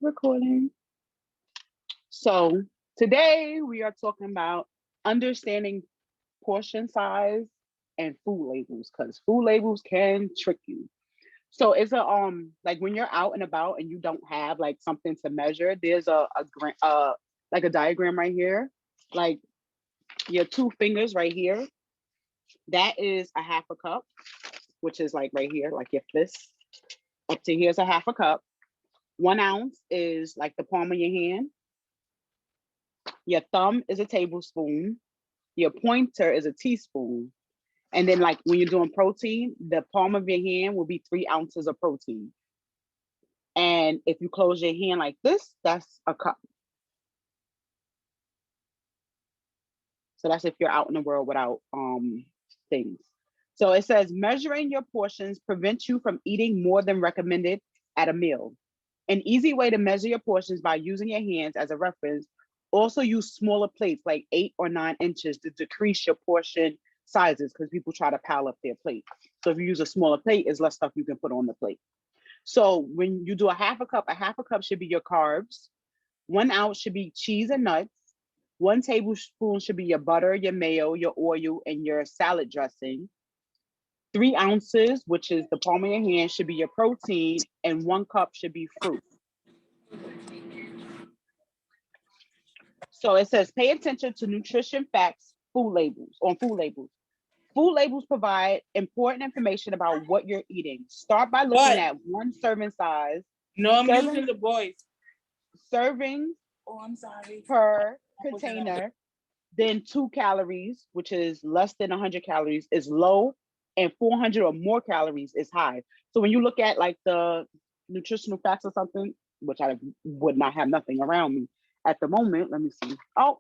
Recording. So today we are talking about understanding portion size and food labels because food labels can trick you. So it's a like when you're out and about and you don't have like something to measure, there's like a diagram right here, like your two fingers right here. That is a half a cup, which is like right here, like your fist. Up to here is a half a cup. 1 ounce is like the palm of your hand. Your thumb is a tablespoon. Your pointer is a teaspoon. And then, like when you're doing protein, the palm of your hand will be 3 ounces of protein. And if you close your hand like this, that's a cup. So that's if you're out in the world without things. So it says measuring your portions prevents you from eating more than recommended at a meal. An easy way to measure your portions by using your hands as a reference. Also use smaller plates like 8 or 9 inches to decrease your portion sizes because people try to pile up their plate. So if you use a smaller plate, it's less stuff you can put on the plate. So when you do a half a cup should be your carbs. 1 ounce should be cheese and nuts. 1 tablespoon should be your butter, your mayo, your oil, and your salad dressing. 3 ounces, which is the palm of your hand, should be your protein, and 1 cup should be fruit. So it says pay attention to nutrition facts, food labels, on food labels. Food labels provide important information about what you're eating. Start by looking at one serving size. No, I'm using the boys. Servings I'm sorry. per container. Then 2 calories, which is less than 100 calories, is low, and 400 or more calories is high. So when you look at like the nutritional facts or something, which I would not have nothing around me at the moment. Let me see. Oh,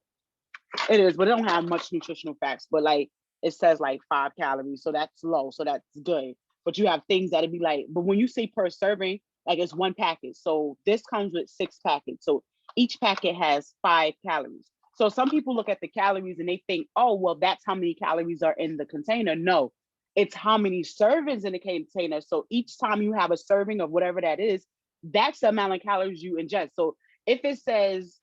it is, but it don't have much nutritional facts. But like it says like 5 calories, so that's low, so that's good. But you have things that'd be like, but when you say per serving, like it's 1 packet. So this comes with 6 packets. So each packet has 5 calories. So some people look at the calories and they think, oh, well, that's how many calories are in the container. No, it's how many servings in the container. So each time you have a serving of whatever that is, that's the amount of calories you ingest. So if it says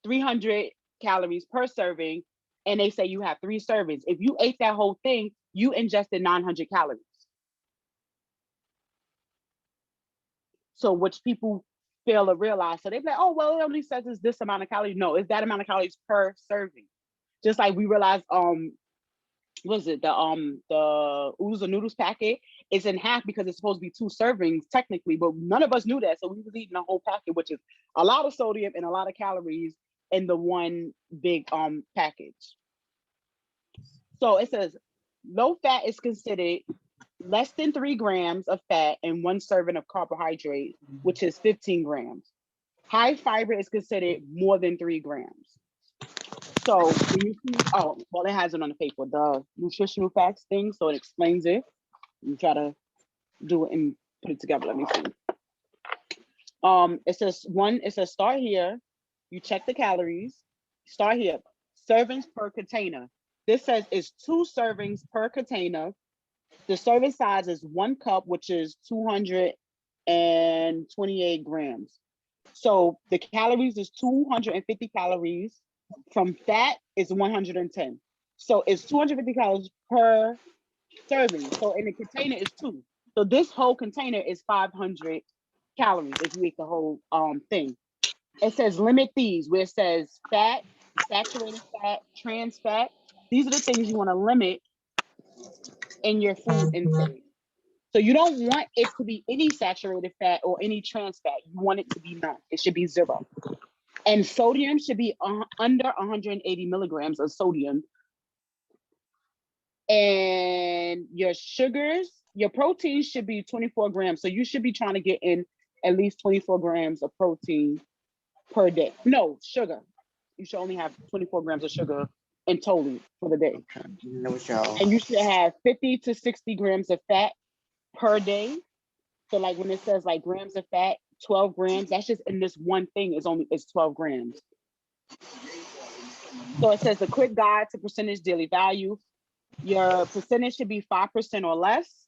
300 calories per serving, and they say you have 3 servings, if you ate that whole thing, you ingested 900 calories. So which people fail to realize. So they're like, oh, well, it only says it's this amount of calories. No, it's that amount of calories per serving. Just like we realized, was it the oodles and noodles packet is in half because it's supposed to be 2 servings technically, but none of us knew that. So we was eating a whole packet, which is a lot of sodium and a lot of calories in the one big package. So it says low fat is considered less than 3 grams of fat and 1 serving of carbohydrate, which is 15 grams. High fiber is considered more than 3 grams. So when you see, oh, well, it has it on the paper, the nutritional facts thing, so it explains it. You try to do it and put it together. Let me see. It says start here. You check the calories. Start here. Servings per container. This says it's 2 servings per container. The serving size is 1 cup, which is 228 grams. So the calories is 250 calories. From fat is 110. So it's 250 calories per serving. So in the container is 2. So this whole container is 500 calories if you eat the whole thing. It says limit these, where it says fat, saturated fat, trans fat. These are the things you want to limit in your food intake. So you don't want it to be any saturated fat or any trans fat. You want it to be none. It should be 0. And sodium should be under 180 milligrams of sodium. And your sugars, your protein should be 24 grams. So you should be trying to get in at least 24 grams of protein per day. No, sugar. You should only have 24 grams of sugar in total for the day. And you should have 50 to 60 grams of fat per day. So like when it says like grams of fat, 12 grams, that's just in this one thing is 12 grams. So it says a quick guide to percentage daily value. Your percentage should be 5% or less.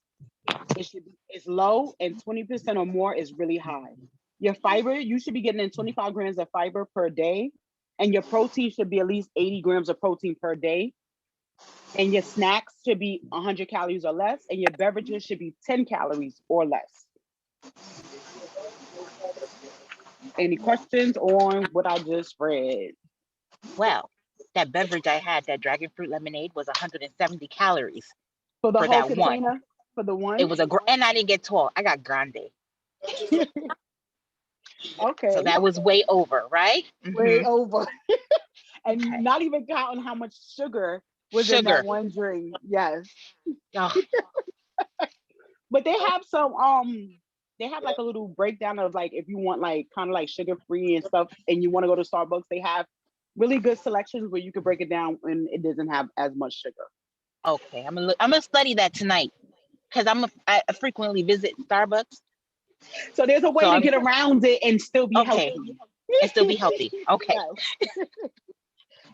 It's low, and 20% or more is really high. Your fiber, you should be getting in 25 grams of fiber per day. And your protein should be at least 80 grams of protein per day. And your snacks should be 100 calories or less. And your beverages should be 10 calories or less. Any questions on what I just read? Well, that beverage I had, that dragon fruit lemonade, was 170 calories For the for whole that one. container? For the one? It was and I didn't get tall. I got grande. Okay. So that was way over, right? Way over. And Okay. not even counting how much sugar was in that one drink. Yes. Oh, But they have some they have like a little breakdown of like if you want like kind of like sugar free and stuff and you want to go to Starbucks, they have really good selections where you can break it down and it doesn't have as much sugar. okay. I'm gonna study that tonight because I frequently visit Starbucks. So there's a way to get around it and still be healthy. And still be healthy. Okay. Yes.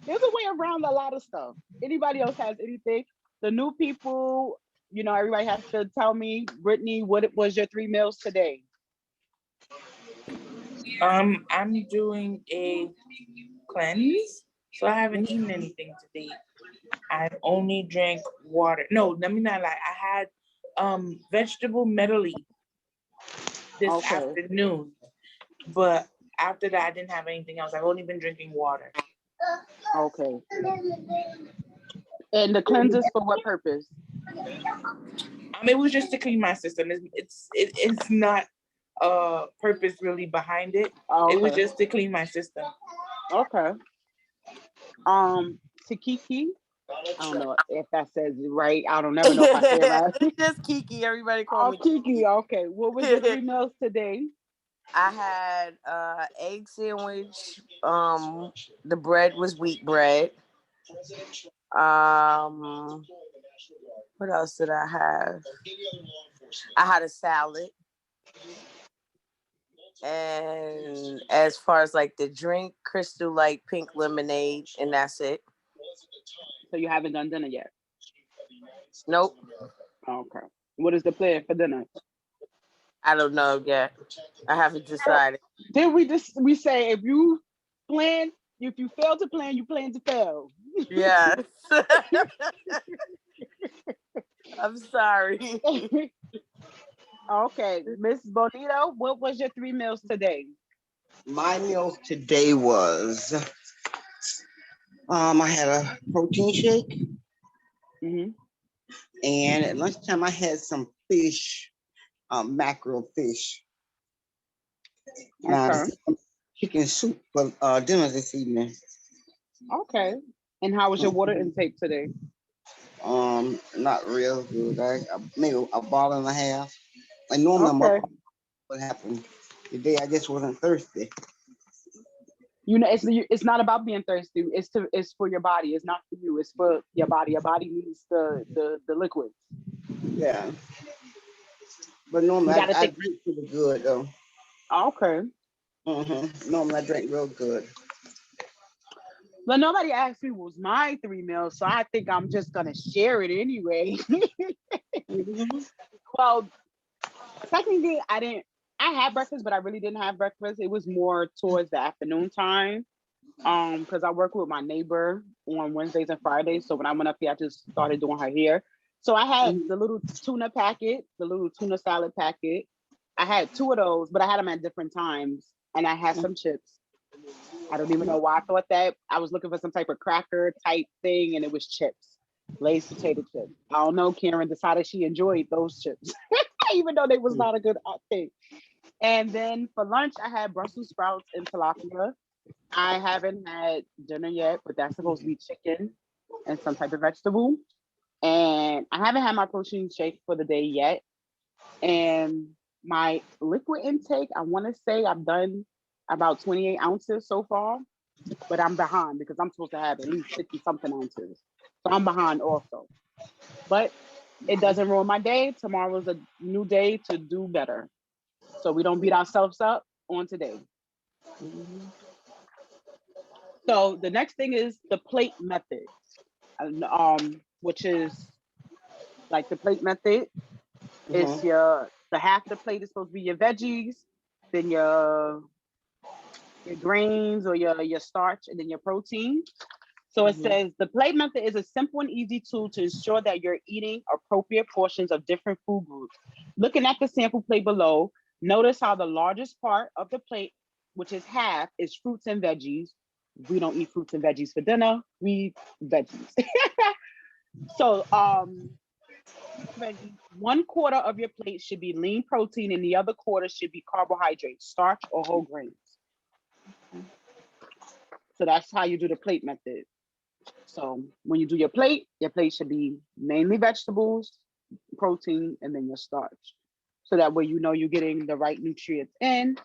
There's a way around a lot of stuff. Anybody else has anything? The new people, you know, everybody has to tell me, Brittany, what was your 3 meals today? I'm doing a cleanse, so I haven't eaten anything today. I've only drank water. No, let me not lie. I had vegetable medley this afternoon, but after that I didn't have anything else. I've only been drinking water. Okay. And the cleanses for what purpose? It was just to clean my system. It's not purpose really behind it. Okay. It was just to clean my system. Okay. Tikiki. I don't know if that says it right. I don't never know if I say it right. Just Kiki. Everybody call me Kiki. Okay. What was your 3 meals today? I had egg sandwich. The bread was wheat bread. What else did I have? I had a salad. And as far as like the drink, Crystal Light pink lemonade, and that's it. So you haven't done dinner yet? Nope. Okay. What is the plan for dinner? I don't know yet. I haven't decided. Then we say if you fail to plan, you plan to fail. Yes. I'm sorry. Okay, Miss Bonito, what was your 3 meals today? My meal today was I had a protein shake, and at lunchtime I had some fish, mackerel fish. Okay. Chicken soup for dinner this evening. Okay. And how was your water intake today? Not real good. I maybe a bottle and a half. I normally I'm up. What happened today? I just wasn't thirsty. You know, it's not about being thirsty. It's for your body. It's not for you. It's for your body. Your body needs the liquids. Yeah. But normally I drink pretty good though. Okay. Normally I drink real good. But nobody asked me what was my 3 meals, so I think I'm just gonna share it anyway. Well, technically I had breakfast, but I really didn't have breakfast. It was more towards the afternoon time. Because I work with my neighbor on Wednesdays and Fridays. So when I went up here, I just started doing her hair. So I had the little tuna packet, the little tuna salad packet. I had 2 of those, but I had them at different times. And I had some chips. I don't even know why I thought that. I was looking for some type of cracker type thing, and it was chips. Lay's potato chips. I don't know. Karen decided she enjoyed those chips, even though they was not a good thing. And then for lunch, I had Brussels sprouts and tilapia. I haven't had dinner yet, but that's supposed to be chicken and some type of vegetable. And I haven't had my protein shake for the day yet. And my liquid intake, I want to say I've done about 28 ounces so far, but I'm behind because I'm supposed to have at least 50 something ounces. So I'm behind also. But it doesn't ruin my day. Tomorrow's a new day to do better. So we don't beat ourselves up on today. So the next thing is the plate method, which is like the plate method is the half of the plate is supposed to be your veggies, then your grains or your starch, and then your protein. So it says the plate method is a simple and easy tool to ensure that you're eating appropriate portions of different food groups. Looking at the sample plate below, notice how the largest part of the plate, which is half, is fruits and veggies. We don't eat fruits and veggies for dinner. We eat veggies. So veggies, 1/4 of your plate should be lean protein and the other quarter should be carbohydrates, starch or whole grains. So that's how you do the plate method. So when you do your plate should be mainly vegetables, protein, and then your starch. So that way you know you're getting the right nutrients in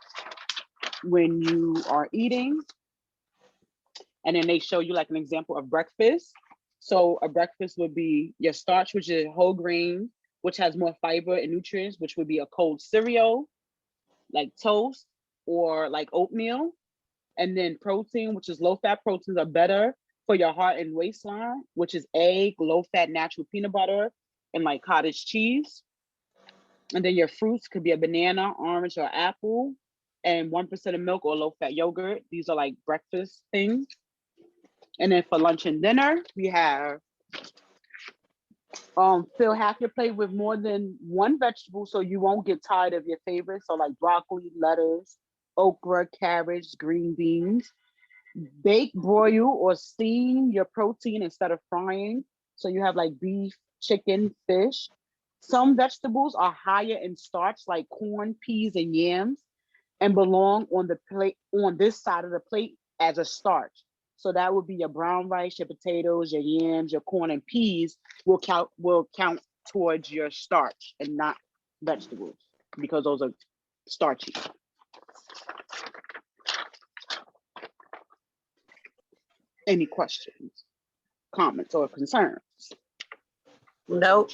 when you are eating. And then they show you like an example of breakfast. So a breakfast would be your starch, which is whole grain, which has more fiber and nutrients, which would be a cold cereal, like toast or like oatmeal. And then protein, which is low fat proteins are better for your heart and waistline, which is egg, low fat natural peanut butter, and like cottage cheese. And then your fruits could be a banana, orange, or apple, and 1% of milk or low fat yogurt. These are like breakfast things. And then for lunch and dinner, we have fill half your plate with more than one vegetable so you won't get tired of your favorites. So like broccoli, lettuce, okra, cabbage, green beans. Bake, broil, or steam your protein instead of frying. So you have like beef, chicken, fish. Some vegetables are higher in starch, like corn, peas, and yams, and belong on the plate on this side of the plate as a starch. So that would be your brown rice, your potatoes, your yams, your corn, and peas will count towards your starch and not vegetables because those are starchy. Any questions, comments, or concerns? Nope.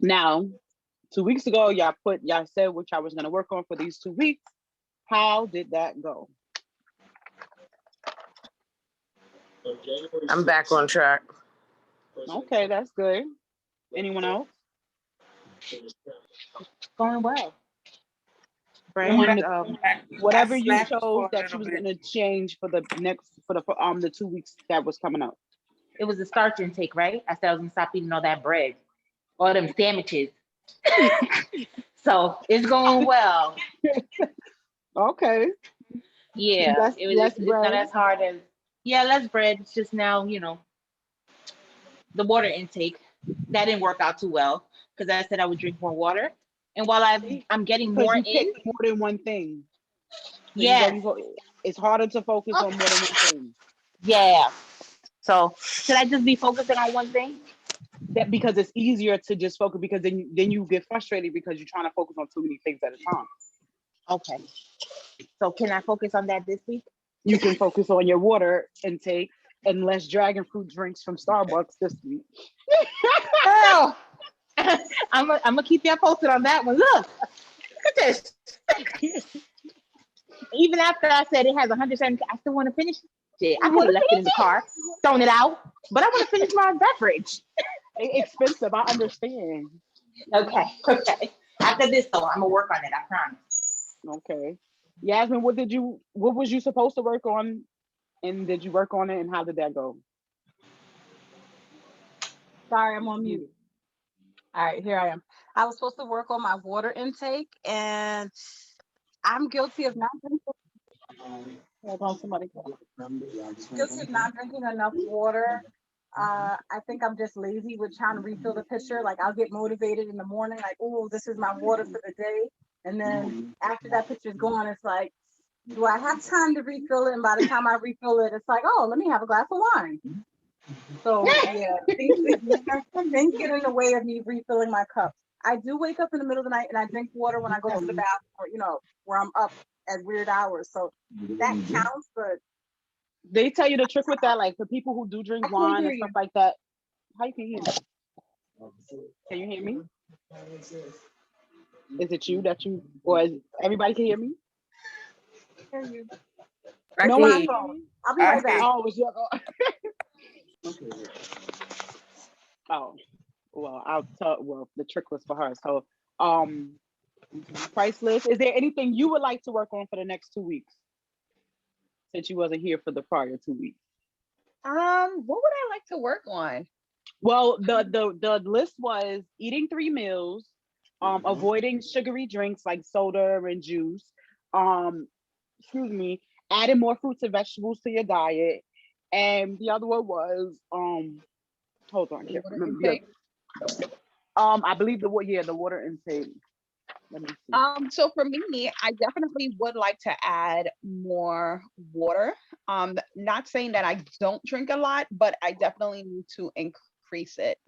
Now, 2 weeks ago, y'all said what y'all was gonna work on for these 2 weeks. How did that go? I'm back on track. Okay, that's good. Anyone else? Going well. And whatever I you slept chose for a that you little was bit. gonna change for the 2 weeks that was coming up. It was the starch intake, right? I said I was gonna stop eating all that bread, all them sandwiches. So it's going well. Okay. Yeah, Less it's not bread. as hard as less bread. It's just now, the water intake that didn't work out too well because I said I would drink more water. And while I'm getting Because more you in, pick more than one thing. So yes, it's harder to focus on more than one thing. yeah. So should I just be focusing on one thing? That because it's easier to just focus because then you get frustrated because you're trying to focus on too many things at a time. Okay. So can I focus on that this week? You can focus on your water intake and less dragon fruit drinks from Starbucks this week. Girl, I'm gonna keep you posted on that one. Look at this. Even after I said it has 170, I still want to finish it. I could have left it in the car, thrown it out, but I want to finish my beverage. It's expensive, I understand. Okay. After this, though, I'm gonna work on it. I promise. Okay. Yasmin, what was you supposed to work on, and did you work on it, and how did that go? Sorry, I'm on mute. All right, here I am. I was supposed to work on my water intake, and I'm guilty of not drinking. Hold on, somebody. Guilty of not drinking enough water. I think I'm just lazy with trying to refill the pitcher. Like I'll get motivated in the morning, like, oh, this is my water for the day. And then after that pitcher's gone, it's like, do I have time to refill it? And by the time I refill it, it's like, oh, let me have a glass of wine. So yeah, things get in the way of me refilling my cup. I do wake up in the middle of the night and I drink water when I go to the bathroom, or, where I'm up at weird hours. So that counts, but they tell you the trick with that, like for people who do drink wine and stuff like that. How you can hear me? Can you hear me? Is it you or everybody can hear me? hear you. No, my phone. I'll be right back. Oh, it was your Oh, well, I'll tell. Well, the trick was for her. So, Price list. Is there anything you would like to work on for the next 2 weeks? Since you wasn't here for the prior 2 weeks. What would I like to work on? Well, the list was eating 3 meals, avoiding sugary drinks like soda and juice, excuse me, adding more fruits and vegetables to your diet, and the other one was hold on, can't remember the other. I believe the water intake. Let me see. So for me, I definitely would like to add more water. Not saying that I don't drink a lot, but I definitely need to increase it.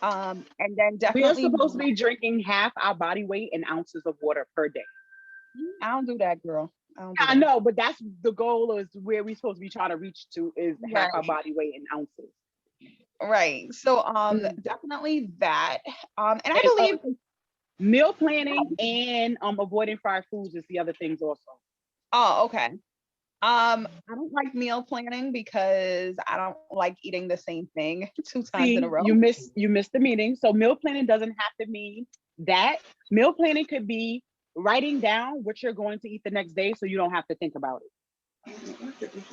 And then We are definitely, supposed to be drinking half our body weight in ounces of water per day. I don't do that, girl. I don't do I that. know, but that's the goal is where we're supposed to be trying to reach to is half our Right. body weight in ounces. Right. So Mm. definitely that. And I And, believe meal planning and avoiding fried foods is the other things also. oh, okay. I don't like meal planning because I don't like eating the same thing 2 times in a See, row. you missed the meeting. So meal planning doesn't have to mean that. Meal planning could be writing down what you're going to eat the next day so you don't have to think about it.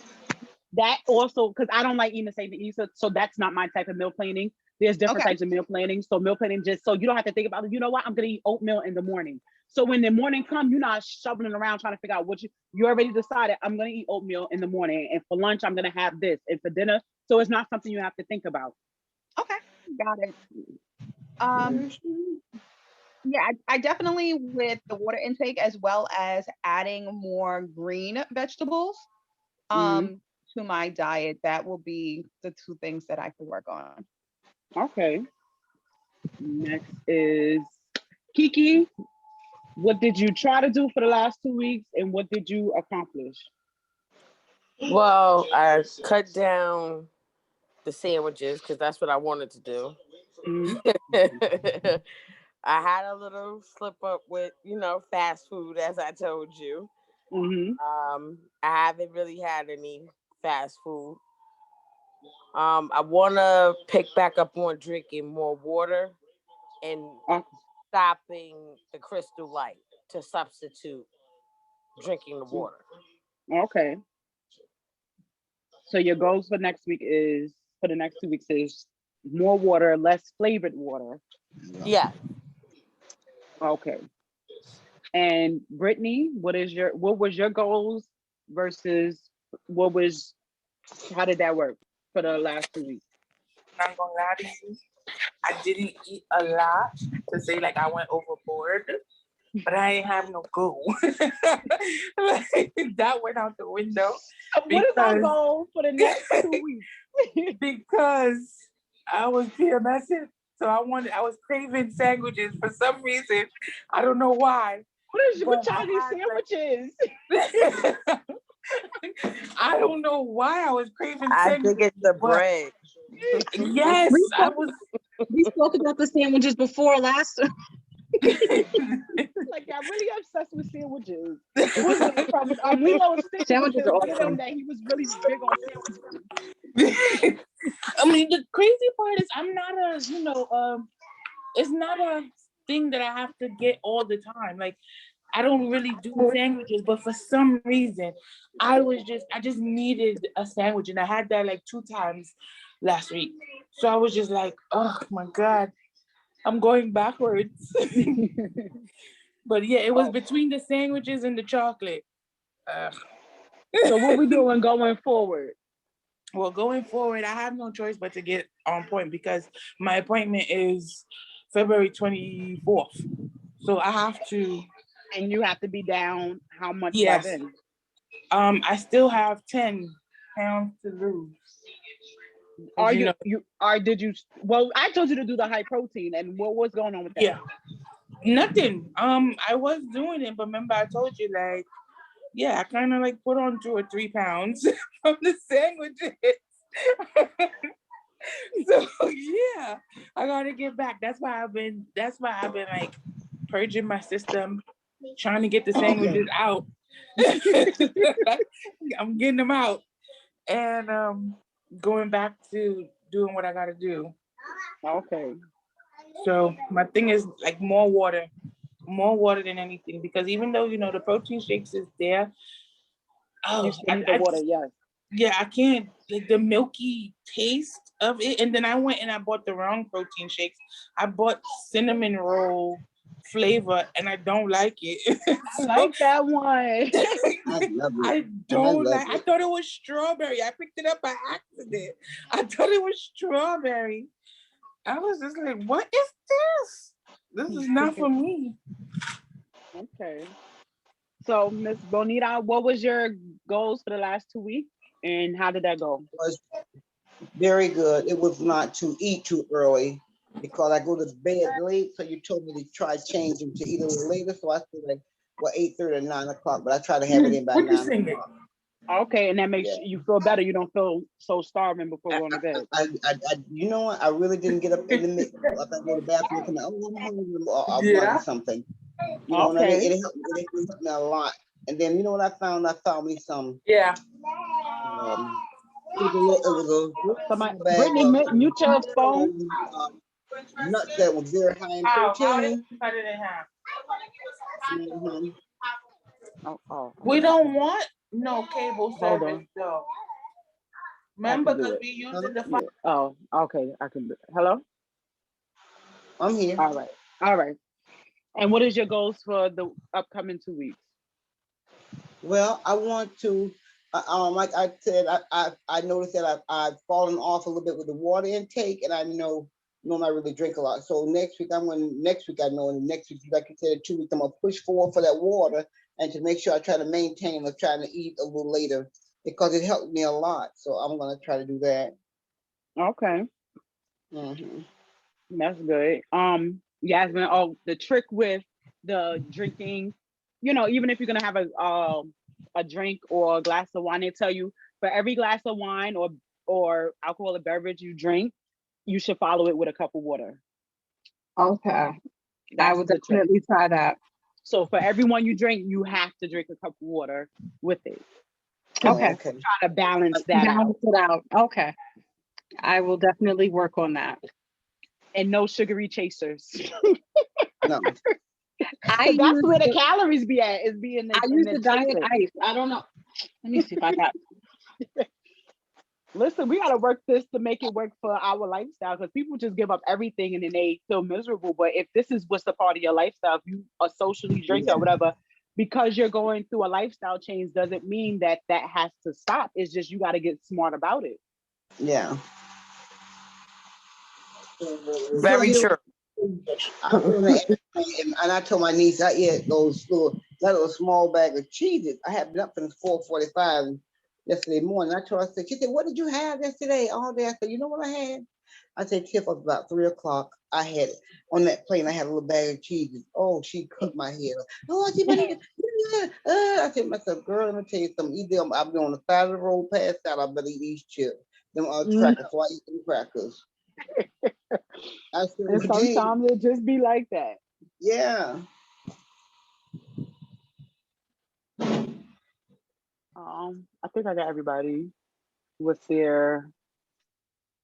That also, because I don't like eating the same thing either, so that's not my type of meal planning. There's different Okay. types of meal planning. So meal planning just so you don't have to think about it. You know what? I'm gonna eat oatmeal in the morning. So when the morning comes, you're not shoveling around trying to figure out what you already decided. I'm gonna eat oatmeal in the morning, and for lunch I'm gonna have this, and for dinner. So it's not something you have to think about. Okay. Got it. Um, yeah, I definitely with the water intake as well as adding more green vegetables Mhm. to my diet, that will be the two things that I could work on. Okay. Next is Kiki. What did you try to do for the last 2 weeks, and what did you accomplish? Well, I cut down the sandwiches because that's what I wanted to do. Mhm. I had a little slip up with, fast food, as I told you. Mhm. I haven't really had any fast food. I want to pick back up on drinking more water and stopping the Crystal Light to substitute drinking the water. Okay. So your goals for next week is for the next 2 weeks is more water, less flavored water. Yeah. Okay. And Brittany, what was your goals versus how did that work for the last 2 weeks? Not gonna lie to you, I didn't eat a lot to say like I went overboard, but I ain't have no goal. Like, that went out the window. What is our goal for the next 2 weeks? Because I was PMSing, so I was craving sandwiches for some reason. I don't know why. What Chinese sandwiches? I don't know why I was craving I sandwiches. think it's the bread. Yes, we spoke about the sandwiches before last. Like I'm really obsessed with sandwiches. Who's that from? Lilo Stitch Sandwiches are one of them awesome. that he was really big on sandwiches. I mean, the crazy part is I'm not it's not a thing that I have to get all the time. Like, I don't really do sandwiches, but for some reason, I just needed a sandwich, and I had that like 2 times last week. So I was just like, oh my God, I'm going backwards. But yeah, it was between the sandwiches and the chocolate. So what we doing going forward? Well, going forward, I have no choice but to get on point because my appointment is February 24th. So I have to. And you have to be down how much by Yes. then? I still have 10 pounds to lose. Are did you well, I told you to do the high protein, and what was going on with that? Yeah. Nothing. I was doing it, but remember I told you like, yeah, I kind of like put on 2 or 3 pounds from the sandwiches. So yeah, I gotta get back. That's why I've been like purging my system, trying to get the sandwiches out. I'm getting them out and going back to doing what I gotta do. Okay. So my thing is like more water more water than anything, because even though the protein shakes is there, You still need the water, yes. yeah, I can't, like, the milky taste of it. And then I went and I bought the wrong protein shakes. I bought cinnamon roll flavor, and I don't like it. I like that one. I love it. I don't like. I thought it was strawberry. I picked it up by accident. I thought it was strawberry. I was just like, "What is this? This is not for me." Okay. So, Miss Bonita, what was your goals for the last 2 weeks, and how did that go? It was very good. It was not to eat too early because I go to bed late. So you told me to try changing to eat a little later. So I said like, 8:30 or 9 o'clock, but I try to have it in by 9 o'clock. Okay, and that makes you feel better. You don't feel so starving before going to bed. You know what? I really didn't get up in the mix. Like I go to the bathroom, and I'm hungry, or I'll run something. You know what I mean? It helped me a lot. And then you know what I found? I found me some. Yeah. It was a bag Brittany, mute your phone. Nuts that was very high in protein. Cut it in half. We don't want no cable service though. Remember, because we using the phone. Oh, okay. I can do it. Hello? I'm here. All right. And what is your goals for the upcoming 2 weeks? Well, I want to, like I said, I noticed that I've fallen off a little bit with the water intake, and I know I really drink a lot. So next week, and next week, like you said, in 2 weeks, I'm gonna push forward for that water, and to make sure I try to maintain of trying to eat a little later, because it helped me a lot. So I'm gonna try to do that. Okay. Mm-hmm. That's good. Yasmin, the trick with the drinking, even if you're gonna have a drink or a glass of wine, they tell you for every glass of wine or alcoholic beverage you drink, you should follow it with a cup of water. Okay. I would definitely try that. So for everyone you drink, you have to drink a cup of water with it. Okay. Try to balance that out. Okay. I will definitely work on that. And no sugary chasers. No. That's where the calories be at. Is being. I use the diet ice. I don't know. Let me see if I got. Listen, we gotta work this to make it work for our lifestyle, because people just give up everything and then they feel miserable. But if this is what's a part of your lifestyle, if you are socially drinking or whatever, because you're going through a lifestyle change, doesn't mean that has to stop. It's just you got to get smart about it. Yeah. Very true. And I told my niece I ate those little small bag of cheeses. I had been up since 4:45 yesterday morning. I told her, she said, "What did you have yesterday all day?" I said, "You know what I had?" I said, "Tip was about 3 o'clock. I had it on that plane. I had a little bag of cheeses." Oh, she cut my head. Oh, I said, myself, "Girl, let me tell you something. Either I'll be on the side of the road, passed out. I better eat these chips. Them crackers. So I eat them crackers." And sometimes it just be like that. Yeah. I think I got everybody with their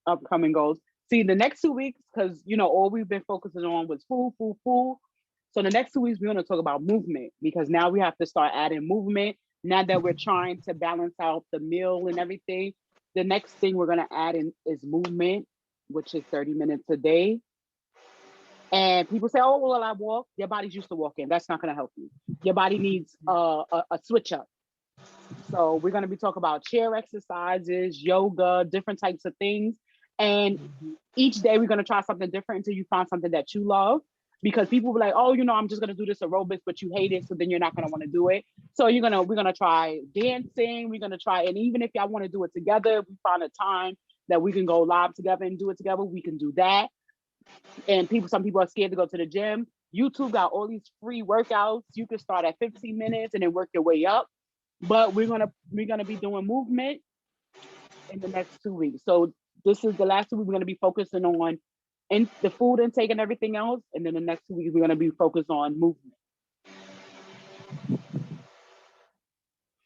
upcoming goals. See, the next 2 weeks, because all we've been focusing on was food. So the next 2 weeks we're going to talk about movement, because now we have to start adding movement. Now that we're trying to balance out the meal and everything, the next thing we're going to add in is movement, which is 30 minutes a day. And people say, "Oh, well, I walk." Your body's used to walking. That's not going to help you. Your body needs a switch up. So we're going to be talking about chair exercises, yoga, different types of things. And each day we're going to try something different until you find something that you love. Because people will be like, "Oh, I'm just going to do this aerobics," but you hate it. So then you're not going to want to do it. So we're going to try dancing. We're going to try. And even if y'all want to do it together, we find a time that we can go live together and do it together. We can do that. And some people are scared to go to the gym. YouTube got all these free workouts. You can start at 15 minutes and then work your way up. But we're gonna be doing movement in the next 2 weeks. So this is the last 2 weeks we're gonna be focusing on the food intake and everything else. And then the next 2 weeks we're gonna be focused on movement.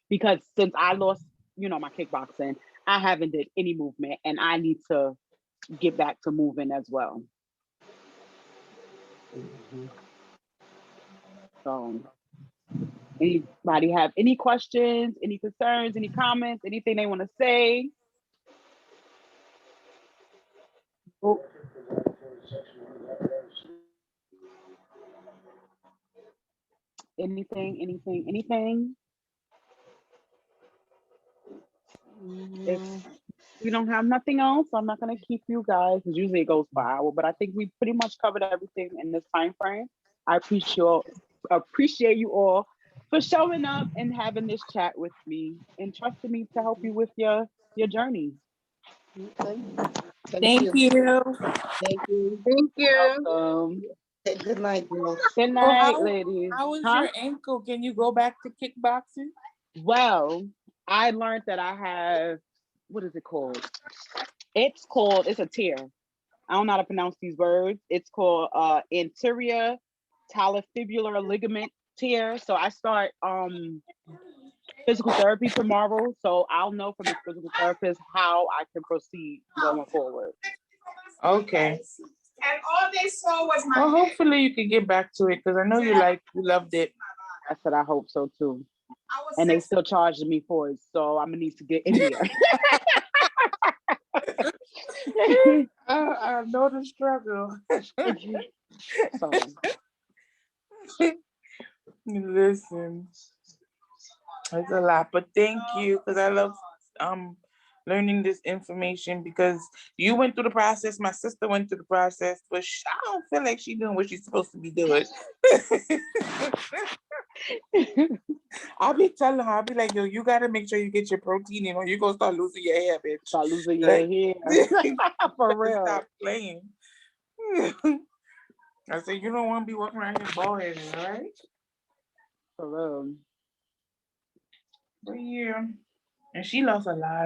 Because since I lost, my kickboxing, I haven't did any movement, and I need to get back to moving as well. So, anybody have any questions, any concerns, any comments, anything they want to say? Oh, anything? If we don't have nothing else, I'm not gonna keep you guys. 'Cause usually it goes for an hour, but I think we pretty much covered everything in this time frame. I appreciate you all for showing up and having this chat with me and trusting me to help you with your journey. Okay. Thank you. Thank you. Thank you. Hey, good night, girls. Good So night, ladies. how is Huh? your ankle? Can you go back to kickboxing? Well, I learned that I have, what is it called? It's a tear. I don't know how to pronounce these words. It's called anterior talofibular ligament tear. So I start physical therapy tomorrow. So I'll know from the physical therapist how I can proceed going forward. Okay. And all they saw was my Well, hopefully you can get back to it because I know you loved it. I said I hope so too. I was And they six. still charging me for it. So I'm gonna need to get in there. I know the struggle. So Listen, it's a lot, but thank you because I love learning this information because you went through the process. My sister went through the process, but I don't feel like she's doing what she's supposed to be doing. I'll be telling her, I'll be like, yo, you gotta make sure you get your protein in or you're gonna start losing your hair, bitch. start losing your hair. For real. Stop playing. I said, you don't want to be walking around here bald headed, all right? For real. But yeah. And she lost a lot.